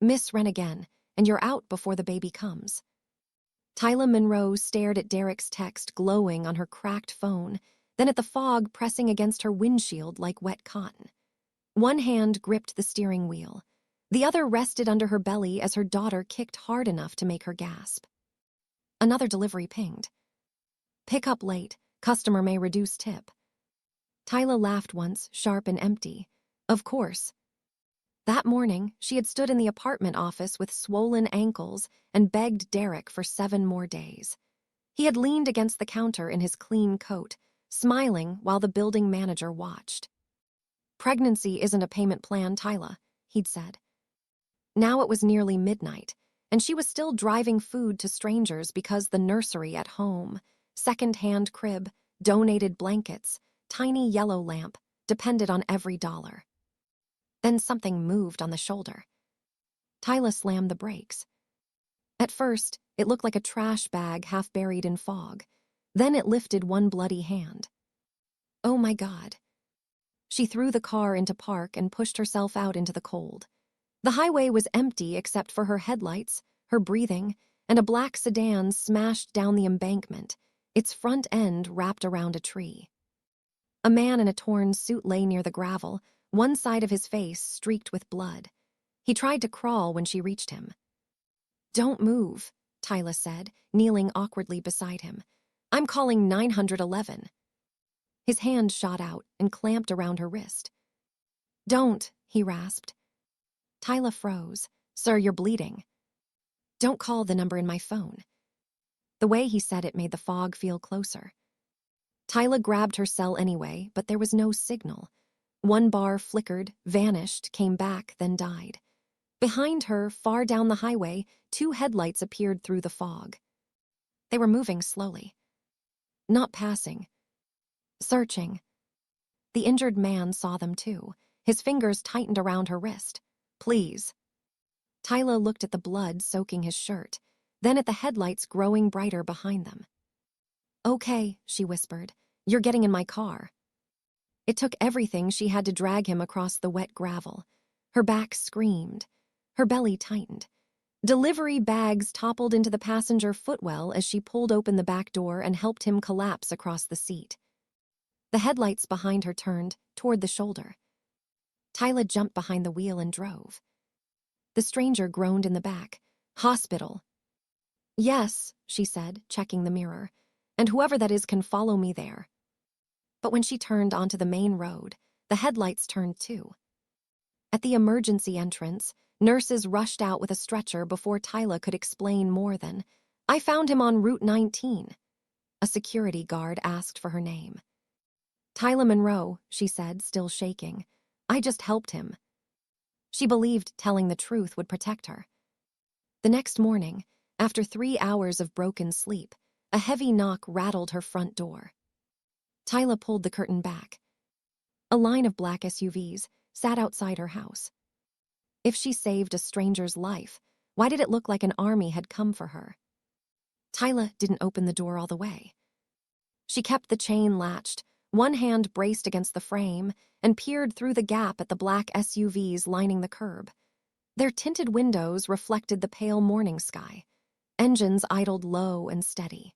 Miss Wren again, and you're out before the baby comes. Tyla Monroe stared at Derek's text glowing on her cracked phone, then at the fog pressing against her windshield like wet cotton. One hand gripped the steering wheel. The other rested under her belly as her daughter kicked hard enough to make her gasp. Another delivery pinged. Pick up late. Customer may reduce tip. Tyla laughed once, sharp and empty. Of course. That morning, she had stood in the apartment office with swollen ankles and begged Derek for 7 more days. He had leaned against the counter in his clean coat, smiling while the building manager watched. Pregnancy isn't a payment plan, Tyla, he'd said. Now it was nearly midnight, and she was still driving food to strangers because the nursery at home, second-hand crib, donated blankets, tiny yellow lamp, depended on every dollar. Then something moved on the shoulder. Tyla slammed the brakes. At first, it looked like a trash bag half buried in fog. Then it lifted one bloody hand. Oh my God. She threw the car into park and pushed herself out into the cold. The highway was empty except for her headlights, her breathing, and a black sedan smashed down the embankment, its front end wrapped around a tree. A man in a torn suit lay near the gravel, one side of his face streaked with blood. He tried to crawl when she reached him. Don't move, Tyla said, kneeling awkwardly beside him. I'm calling 911. His hand shot out and clamped around her wrist. Don't, he rasped. Tyla froze. Sir, you're bleeding. Don't call the number in my phone. The way he said it made the fog feel closer. Tyla grabbed her cell anyway, but there was no signal. One bar flickered, vanished, came back, then died. Behind her, far down the highway, 2 headlights appeared through the fog. They were moving slowly. Not passing. Searching. The injured man saw them too. His fingers tightened around her wrist. Please. Tyla looked at the blood soaking his shirt, then at the headlights growing brighter behind them. Okay, she whispered. You're getting in my car. It took everything she had to drag him across the wet gravel. Her back screamed. Her belly tightened. Delivery bags toppled into the passenger footwell as she pulled open the back door and helped him collapse across the seat. The headlights behind her turned toward the shoulder. Tyla jumped behind the wheel and drove. The stranger groaned in the back. Hospital. Yes, she said, checking the mirror. And whoever that is can follow me there. But when she turned onto the main road, the headlights turned too. At the emergency entrance, nurses rushed out with a stretcher before Tyla could explain more than, I found him on Route 19. A security guard asked for her name. Tyla Monroe, she said, still shaking. I just helped him. She believed telling the truth would protect her. The next morning, after 3 hours of broken sleep, a heavy knock rattled her front door. Tyla pulled the curtain back. A line of black SUVs sat outside her house. If she saved a stranger's life, why did it look like an army had come for her? Tyla didn't open the door all the way. She kept the chain latched, one hand braced against the frame, and peered through the gap at the black SUVs lining the curb. Their tinted windows reflected the pale morning sky. Engines idled low and steady.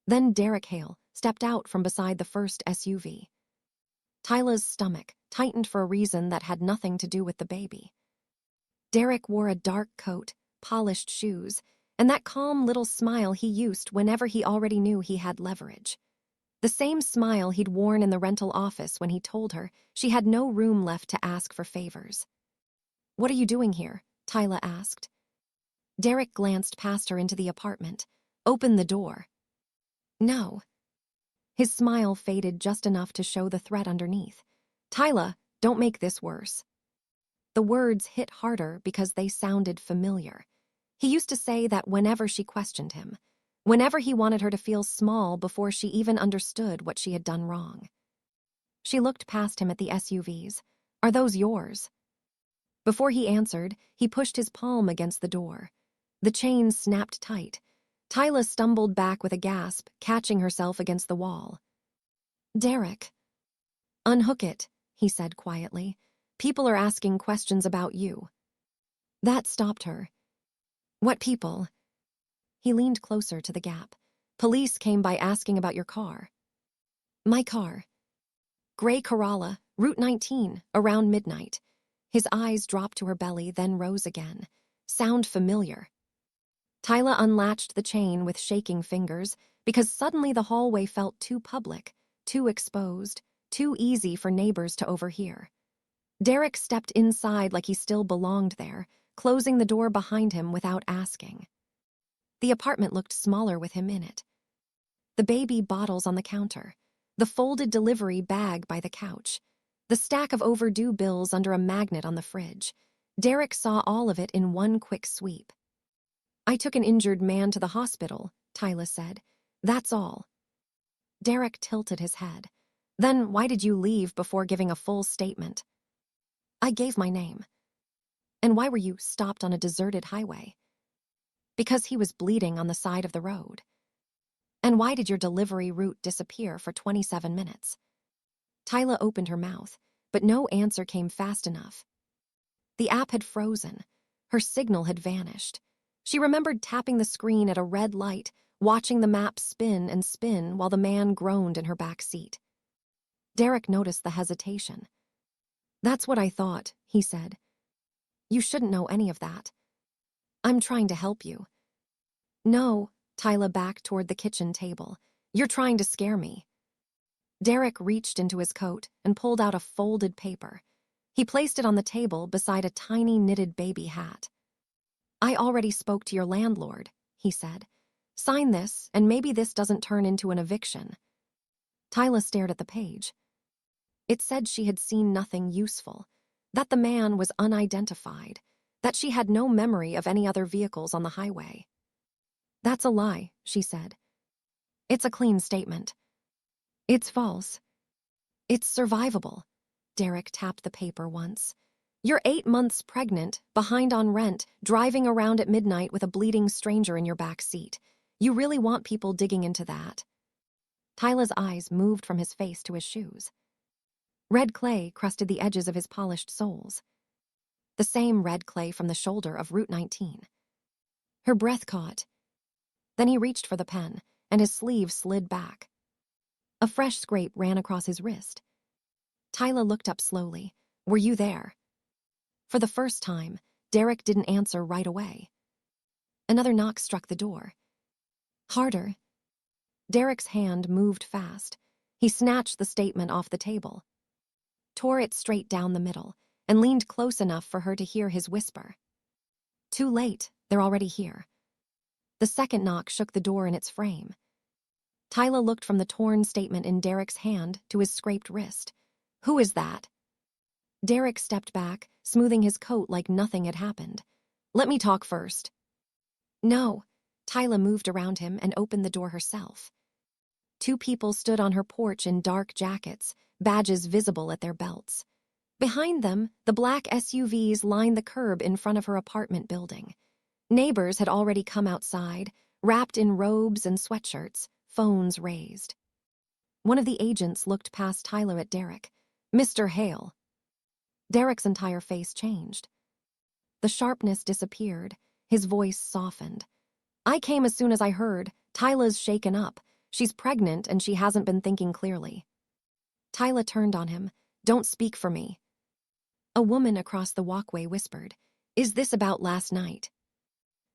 Then Derek Hale stepped out from beside the first SUV. Tyla's stomach tightened for a reason that had nothing to do with the baby. Derek wore a dark coat, polished shoes, and that calm little smile he used whenever he already knew he had leverage. The same smile he'd worn in the rental office when he told her she had no room left to ask for favors. What are you doing here? Tyla asked. Derek glanced past her into the apartment. Open the door. No. His smile faded just enough to show the threat underneath. Tyla, don't make this worse. The words hit harder because they sounded familiar. He used to say that whenever she questioned him, whenever he wanted her to feel small before she even understood what she had done wrong. She looked past him at the SUVs. Are those yours? Before he answered, he pushed his palm against the door. The chain snapped tight. Tyla stumbled back with a gasp, catching herself against the wall. Derek. Unhook it, he said quietly. People are asking questions about you. That stopped her. What people? He leaned closer to the gap. Police came by asking about your car. My car. Gray Corolla, Route 19, around midnight. His eyes dropped to her belly, then rose again. Sound familiar. Tyla unlatched the chain with shaking fingers because suddenly the hallway felt too public, too exposed, too easy for neighbors to overhear. Derek stepped inside like he still belonged there, closing the door behind him without asking. The apartment looked smaller with him in it. The baby bottles on the counter, the folded delivery bag by the couch, the stack of overdue bills under a magnet on the fridge. Derek saw all of it in one quick sweep. I took an injured man to the hospital, Tyla said. That's all. Derek tilted his head. Then why did you leave before giving a full statement? I gave my name. And why were you stopped on a deserted highway? Because he was bleeding on the side of the road. And why did your delivery route disappear for 27 minutes? Tyla opened her mouth, but no answer came fast enough. The app had frozen. Her signal had vanished. She remembered tapping the screen at a red light, watching the map spin and spin while the man groaned in her back seat. Derek noticed the hesitation. That's what I thought, he said. You shouldn't know any of that. I'm trying to help you. No, Tyla backed toward the kitchen table. You're trying to scare me. Derek reached into his coat and pulled out a folded paper. He placed it on the table beside a tiny knitted baby hat. I already spoke to your landlord, he said. Sign this, and maybe this doesn't turn into an eviction. Tyla stared at the page. It said she had seen nothing useful, that the man was unidentified, that she had no memory of any other vehicles on the highway. That's a lie, she said. It's a clean statement. It's false. It's survivable. Derek tapped the paper once. You're 8 months pregnant, behind on rent, driving around at midnight with a bleeding stranger in your back seat. You really want people digging into that? Tyla's eyes moved from his face to his shoes. Red clay crusted the edges of his polished soles. The same red clay from the shoulder of Route 19. Her breath caught. Then he reached for the pen, and his sleeve slid back. A fresh scrape ran across his wrist. Tyla looked up slowly. Were you there? For the first time, Derek didn't answer right away. Another knock struck the door. Harder. Derek's hand moved fast. He snatched the statement off the table, tore it straight down the middle, and leaned close enough for her to hear his whisper. Too late, they're already here. The second knock shook the door in its frame. Tyla looked from the torn statement in Derek's hand to his scraped wrist. Who is that? Derek stepped back, smoothing his coat like nothing had happened. Let me talk first. No. Tyla moved around him and opened the door herself. 2 people stood on her porch in dark jackets, badges visible at their belts. Behind them, the black SUVs lined the curb in front of her apartment building. Neighbors had already come outside, wrapped in robes and sweatshirts, phones raised. One of the agents looked past Tyla at Derek. Mr. Hale. Derek's entire face changed. The sharpness disappeared. His voice softened. I came as soon as I heard. Tyla's shaken up. She's pregnant and she hasn't been thinking clearly. Tyla turned on him. Don't speak for me. A woman across the walkway whispered. Is this about last night?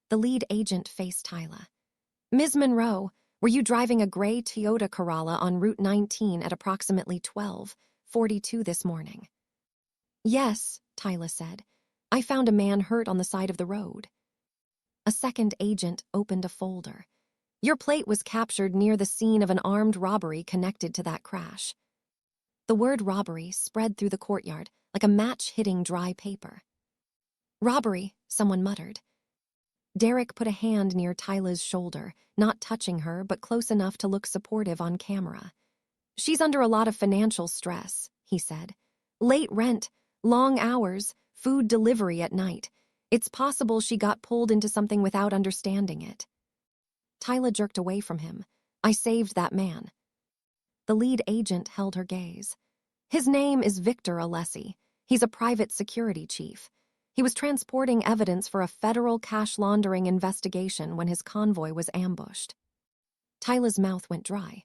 The lead agent faced Tyla. Ms. Monroe, were you driving a gray Toyota Corolla on Route 19 at approximately 12:42 this morning? Yes, Tyla said. I found a man hurt on the side of the road. A second agent opened a folder. Your plate was captured near the scene of an armed robbery connected to that crash. The word robbery spread through the courtyard like a match hitting dry paper. Robbery, someone muttered. Derek put a hand near Tyla's shoulder, not touching her but close enough to look supportive on camera. She's under a lot of financial stress, he said. Late rent, long hours, food delivery at night. It's possible she got pulled into something without understanding it. Tyla jerked away from him. I saved that man. The lead agent held her gaze. His name is Victor Alessi. He's a private security chief. He was transporting evidence for a federal cash laundering investigation when his convoy was ambushed. Tyla's mouth went dry.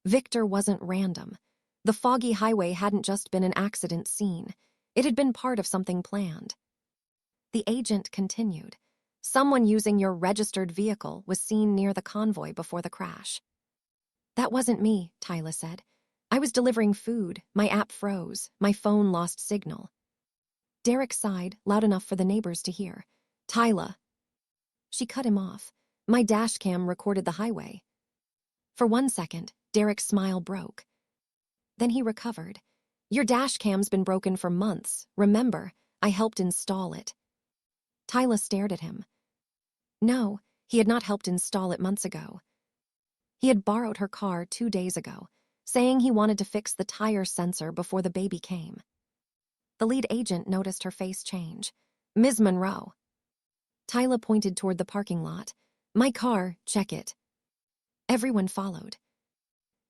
Victor wasn't random. The Foggy highway hadn't just been an accident scene. It had been part of something planned. The agent continued. Someone using your registered vehicle was seen near the convoy before the crash. That wasn't me, Tyla said. I was delivering food. My app froze. My phone lost signal. Derek sighed, loud enough for the neighbors to hear. Tyla. She cut him off. My dashcam recorded the highway. For 1 second, Derek's smile broke. Then he recovered. Your dashcam's been broken for months. Remember, I helped install it. Tyla stared at him. No, he had not helped install it months ago. He had borrowed her car 2 days ago, saying he wanted to fix the tire sensor before the baby came. The lead agent noticed her face change. Ms. Monroe. Tyla pointed toward the parking lot. My car, check it. Everyone followed.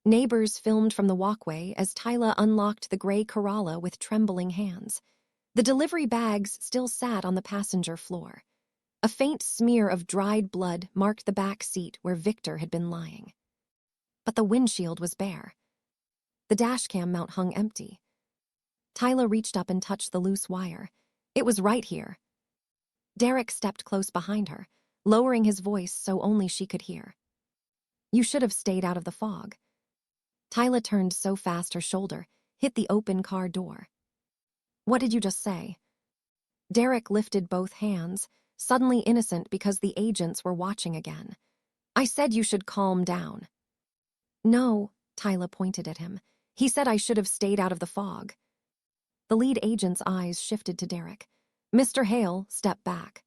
Neighbors filmed from the walkway as Tyla unlocked the gray Corolla with trembling hands. The delivery bags still sat on the passenger floor. A faint smear of dried blood marked the back seat where Victor had been lying. But the windshield was bare. The dashcam mount hung empty. Tyla reached up and touched the loose wire. It was right here. Derek stepped close behind her, lowering his voice so only she could hear. You should have stayed out of the fog. Tyla turned so fast her shoulder hit the open car door. What did you just say? Derek lifted both hands, suddenly innocent because the agents were watching again. I said you should calm down. No, Tyla pointed at him. He said I should have stayed out of the fog. The lead agent's eyes shifted to Derek. Mr. Hale, step back.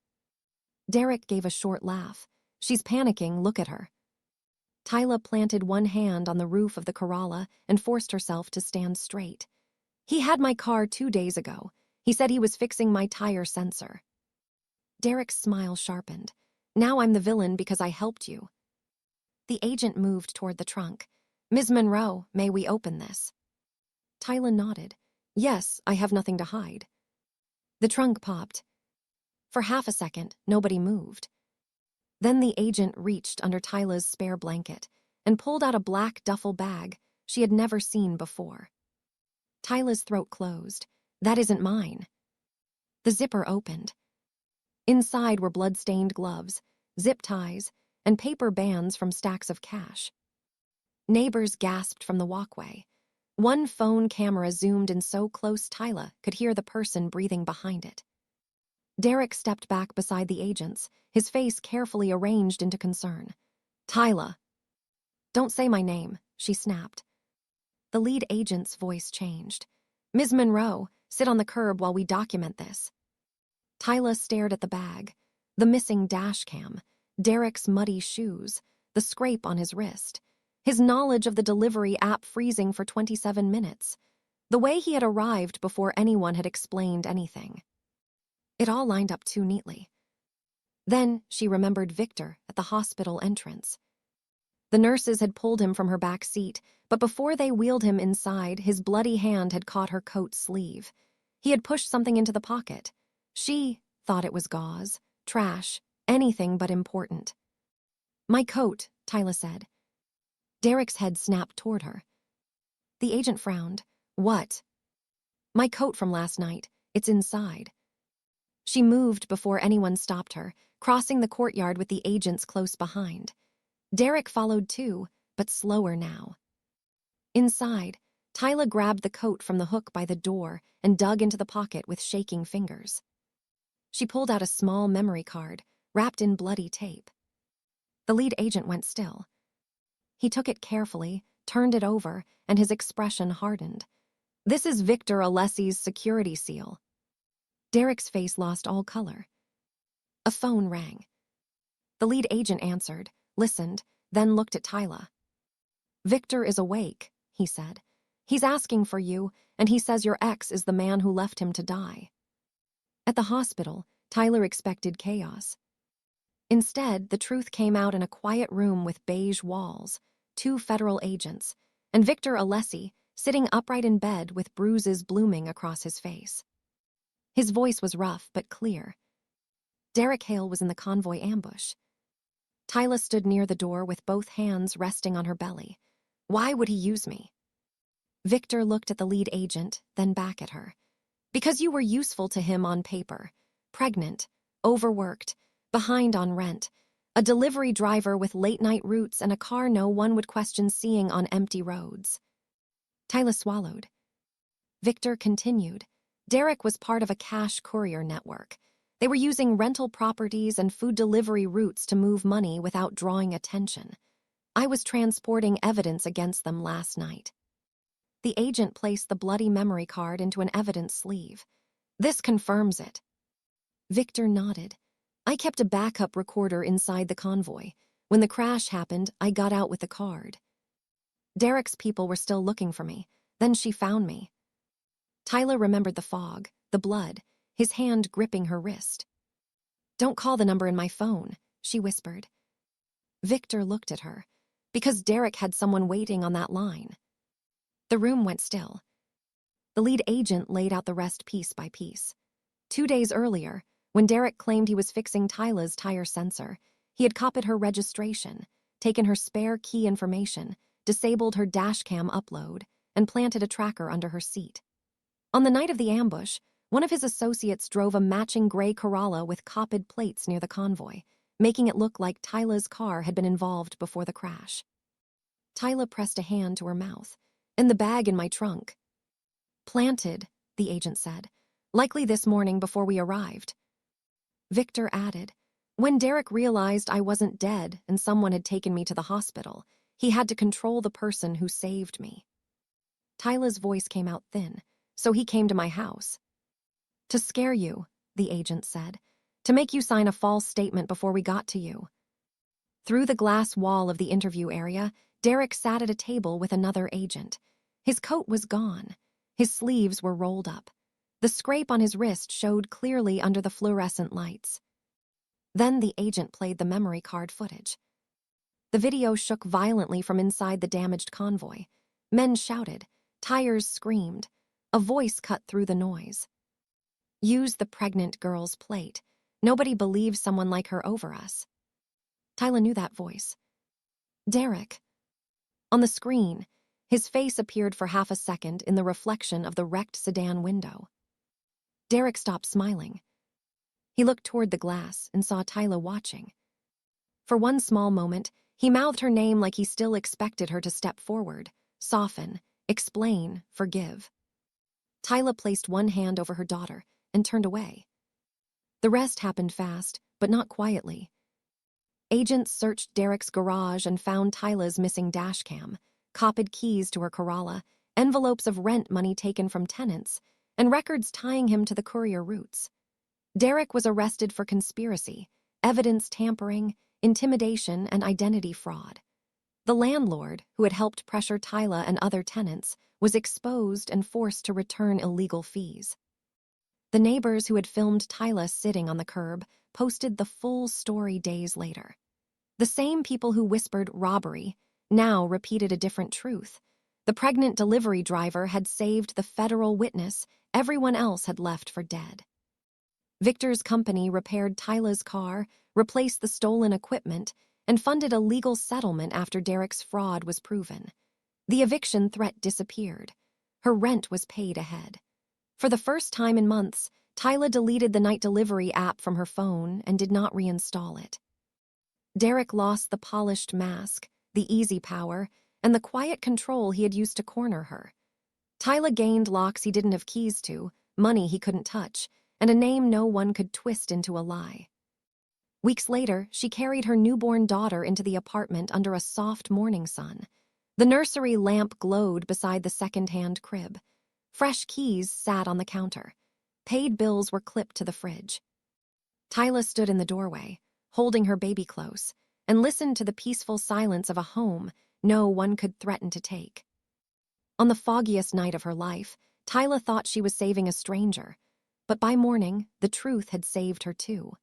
Derek gave a short laugh. She's panicking, look at her. Tyla planted one hand on the roof of the Corolla and forced herself to stand straight. He had my car 2 days ago. He said he was fixing my tire sensor. Derek's smile sharpened. Now I'm the villain because I helped you. The agent moved toward the trunk. Ms. Monroe, may we open this? Tyla nodded. Yes, I have nothing to hide. The trunk popped. For half a second, nobody moved. Then the agent reached under Tyla's spare blanket and pulled out a black duffel bag she had never seen before. Tyla's throat closed. That isn't mine. The zipper opened. Inside were blood-stained gloves, zip ties, and paper bands from stacks of cash. Neighbors gasped from the walkway. One phone camera zoomed in so close Tyla could hear the person breathing behind it. Derek stepped back beside the agents, his face carefully arranged into concern. Tyla. Don't say my name, she snapped. The lead agent's voice changed. Ms. Monroe, sit on the curb while we document this. Tyla stared at the bag, the missing dash cam, Derek's muddy shoes, the scrape on his wrist, his knowledge of the delivery app freezing for 27 minutes, the way he had arrived before anyone had explained anything. It all lined up too neatly. Then she remembered Victor at the hospital entrance. The nurses had pulled him from her back seat, but before they wheeled him inside, his bloody hand had caught her coat sleeve. He had pushed something into the pocket. She thought it was gauze, trash, anything but important. My coat, Tyla said. Derek's head snapped toward her. The agent frowned. What? My coat from last night. It's inside. She moved before anyone stopped her, crossing the courtyard with the agents close behind. Derek followed too, but slower now. Inside, Tyla grabbed the coat from the hook by the door and dug into the pocket with shaking fingers. She pulled out a small memory card, wrapped in bloody tape. The lead agent went still. He took it carefully, turned it over, and his expression hardened. This is Victor Alessi's security seal. Derek's face lost all color. A phone rang. The lead agent answered, listened, then looked at Tyla. Victor is awake, he said. He's asking for you, and he says your ex is the man who left him to die. At the hospital, Tyler expected chaos. Instead, the truth came out in a quiet room with beige walls, 2 federal agents, and Victor Alessi sitting upright in bed with bruises blooming across his face. His voice was rough but clear. Derek Hale was in the convoy ambush. Tyla stood near the door with both hands resting on her belly. Why would he use me? Victor looked at the lead agent, then back at her. Because you were useful to him on paper. Pregnant, overworked, behind on rent, a delivery driver with late-night routes and a car no one would question seeing on empty roads. Tyla swallowed. Victor continued. Derek was part of a cash courier network. They were using rental properties and food delivery routes to move money without drawing attention. I was transporting evidence against them last night. The agent placed the bloody memory card into an evidence sleeve. This confirms it. Victor nodded. I kept a backup recorder inside the convoy. When the crash happened, I got out with the card. Derek's people were still looking for me. Then she found me. Tyla remembered the fog, the blood, his hand gripping her wrist. Don't call the number in my phone, she whispered. Victor looked at her. Because Derek had someone waiting on that line. The room went still. The lead agent laid out the rest piece by piece. 2 days earlier, when Derek claimed he was fixing Tyla's tire sensor, he had copied her registration, taken her spare key information, disabled her dashcam upload, and planted a tracker under her seat. On the night of the ambush, one of his associates drove a matching gray Corolla with copied plates near the convoy, making it look like Tyla's car had been involved before the crash. Tyla pressed a hand to her mouth. In the bag in my trunk. Planted, the agent said. Likely this morning before we arrived. Victor added, when Derek realized I wasn't dead and someone had taken me to the hospital, he had to control the person who saved me. Tyla's voice came out thin, so he came to my house. To scare you, the agent said. To make you sign a false statement before we got to you. Through the glass wall of the interview area, Derek sat at a table with another agent. His coat was gone. His sleeves were rolled up. The scrape on his wrist showed clearly under the fluorescent lights. Then the agent played the memory card footage. The video shook violently from inside the damaged convoy. Men shouted. Tires screamed. A voice cut through the noise. Use the pregnant girl's plate. Nobody believes someone like her over us. Tyla knew that voice. Derek. On the screen, his face appeared for half a second in the reflection of the wrecked sedan window. Derek stopped smiling. He looked toward the glass and saw Tyla watching. For one small moment, he mouthed her name like he still expected her to step forward, soften, explain, forgive. Tyla placed one hand over her daughter and turned away. The rest happened fast, but not quietly. Agents searched Derek's garage and found Tyla's missing dashcam, copied keys to her Corolla, envelopes of rent money taken from tenants, and records tying him to the courier routes. Derek was arrested for conspiracy, evidence tampering, intimidation, and identity fraud. The landlord, who had helped pressure Tyla and other tenants, was exposed and forced to return illegal fees. The neighbors who had filmed Tyla sitting on the curb posted the full story days later. The same people who whispered robbery now repeated a different truth. The pregnant delivery driver had saved the federal witness everyone else had left for dead. Victor's company repaired Tyla's car, replaced the stolen equipment, and funded a legal settlement after Derek's fraud was proven. The eviction threat disappeared. Her rent was paid ahead. For the first time in months, Tyla deleted the night delivery app from her phone and did not reinstall it. Derek lost the polished mask, the easy power, and the quiet control he had used to corner her. Tyla gained locks he didn't have keys to, money he couldn't touch, and a name no one could twist into a lie. Weeks later, she carried her newborn daughter into the apartment under a soft morning sun. The nursery lamp glowed beside the second-hand crib. Fresh keys sat on the counter. Paid bills were clipped to the fridge. Tyla stood in the doorway, holding her baby close, and listened to the peaceful silence of a home no one could threaten to take. On the foggiest night of her life, Tyla thought she was saving a stranger, but by morning, the truth had saved her too.